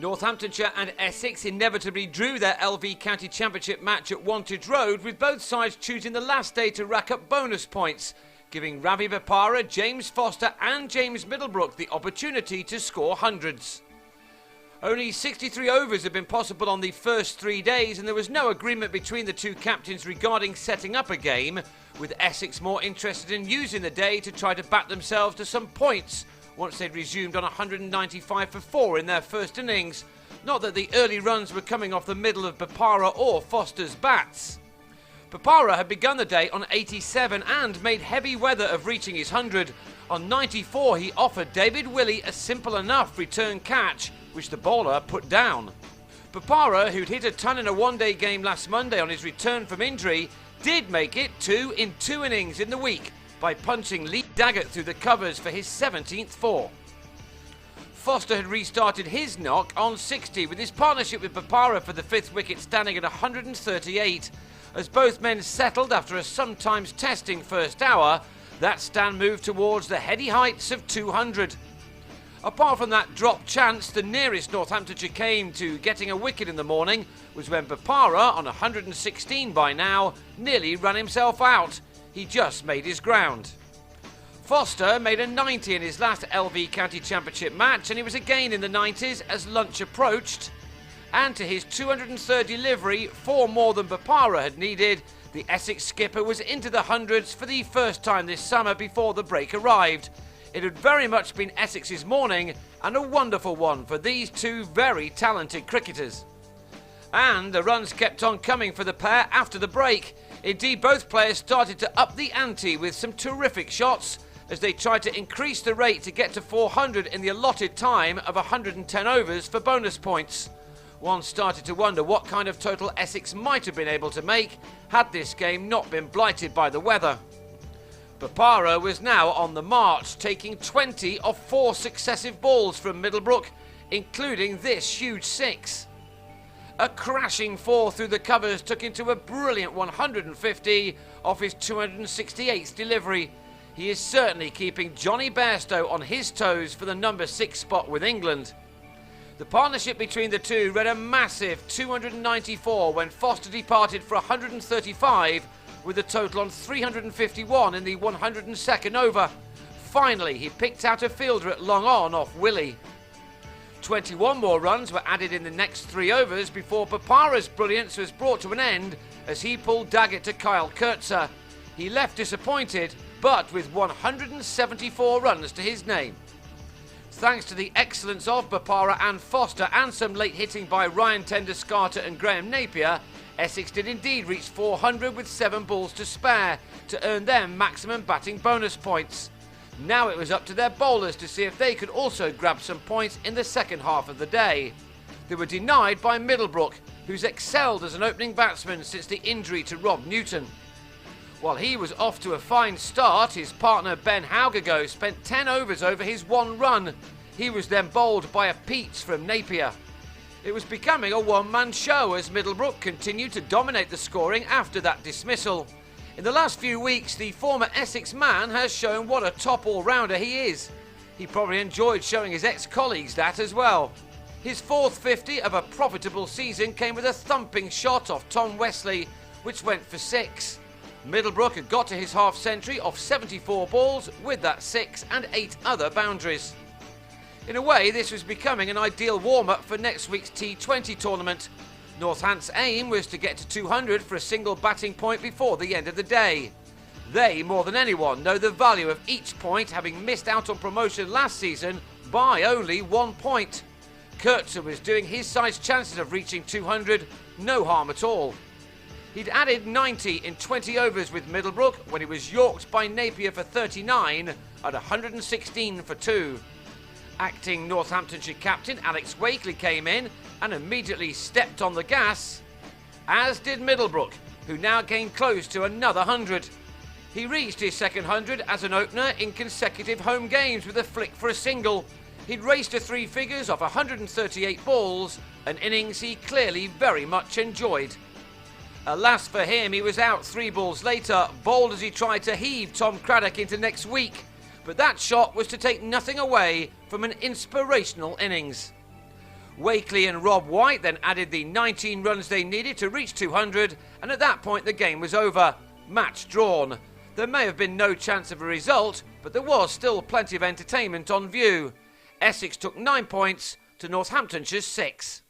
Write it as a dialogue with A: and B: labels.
A: Northamptonshire and Essex inevitably drew their LV County Championship match at Wantage Road, with both sides choosing the last day to rack up bonus points, giving Ravi Bopara, James Foster and James Middlebrook the opportunity to score hundreds. Only 63 overs had been possible on the first 3 days, and there was no agreement between the two captains regarding setting up a game, with Essex more interested in using the day to try to back themselves to some points once they'd resumed on 195 for 4 in their first innings. Not that the early runs were coming off the middle of Bopara or Foster's bats. Bopara had begun the day on 87 and made heavy weather of reaching his 100. On 94 he offered David Willey a simple enough return catch, which the bowler put down. Bopara, who'd hit a ton in a one-day game last Monday on his return from injury, did make it 2 in 2 innings in the week by punching Lee Daggett through the covers for his 17th 4. Foster had restarted his knock on 60, with his partnership with Bopara for the 5th wicket standing at 138. As both men settled after a sometimes testing first hour, that stand moved towards the heady heights of 200. Apart from that drop chance, the nearest Northamptonshire came to getting a wicket in the morning was when Bopara, on 116 by now, nearly ran himself out. He just made his ground. Foster made a 90 in his last LV County Championship match, and he was again in the 90s as lunch approached. And to his 203rd delivery, 4 more than Bopara had needed, the Essex skipper was into the hundreds for the first time this summer before the break arrived. It had very much been Essex's morning, and a wonderful one for these two very talented cricketers. And the runs kept on coming for the pair after the break. Indeed, both players started to up the ante with some terrific shots as they tried to increase the rate to get to 400 in the allotted time of 110 overs for bonus points. One started to wonder what kind of total Essex might have been able to make had this game not been blighted by the weather. Bopara was now on the march, taking 20 of 4 successive balls from Middlebrook, including this huge 6. A crashing 4 through the covers took him to a brilliant 150 off his 268th delivery. He is certainly keeping Johnny Bairstow on his toes for the number 6 spot with England. The partnership between the two read a massive 294 when Foster departed for 135 with a total on 351 in the 102nd over. Finally, he picked out a fielder at long on off Willey. 21 more runs were added in the next 3 overs before Bopara's brilliance was brought to an end as he pulled Daggett to Kyle Kurtzer. He left disappointed, but with 174 runs to his name. Thanks to the excellence of Bopara and Foster and some late hitting by Ryan Tender-Scarter and Graham Napier, Essex did indeed reach 400 with 7 balls to spare to earn them maximum batting bonus points. Now it was up to their bowlers to see if they could also grab some points in the second half of the day. They were denied by Middlebrook, who's excelled as an opening batsman since the injury to Rob Newton. While he was off to a fine start, his partner Ben Haugago spent 10 overs over his 1 run. He was then bowled by a peach from Napier. It was becoming a one-man show as Middlebrook continued to dominate the scoring after that dismissal. In the last few weeks, the former Essex man has shown what a top all-rounder he is. He probably enjoyed showing his ex-colleagues that as well. His 4th 50 of a profitable season came with a thumping shot off Tom Wesley, which went for 6. Middlebrook had got to his half-century off 74 balls with that 6 and 8 other boundaries. In a way, this was becoming an ideal warm-up for next week's T20 tournament. Northampton's aim was to get to 200 for a single batting point before the end of the day. They, more than anyone, know the value of each point, having missed out on promotion last season by only 1 point. Kurtzer was doing his side's chances of reaching 200 no harm at all. He'd added 90 in 20 overs with Middlebrook when he was yorked by Napier for 39 at 116 for 2. Acting Northamptonshire captain Alex Wakely came in and immediately stepped on the gas, as did Middlebrook, who now came close to another 100. He reached his second 100 as an opener in consecutive home games with a flick for a single. He'd raced to 3 figures off 138 balls, an innings he clearly very much enjoyed. Alas for him, he was out 3 balls later, bowled as he tried to heave Tom Craddock into next week. But that shot was to take nothing away from an inspirational innings. Wakely and Rob White then added the 19 runs they needed to reach 200, and at that point the game was over. Match drawn. There may have been no chance of a result, but there was still plenty of entertainment on view. Essex took 9 points to Northamptonshire's 6.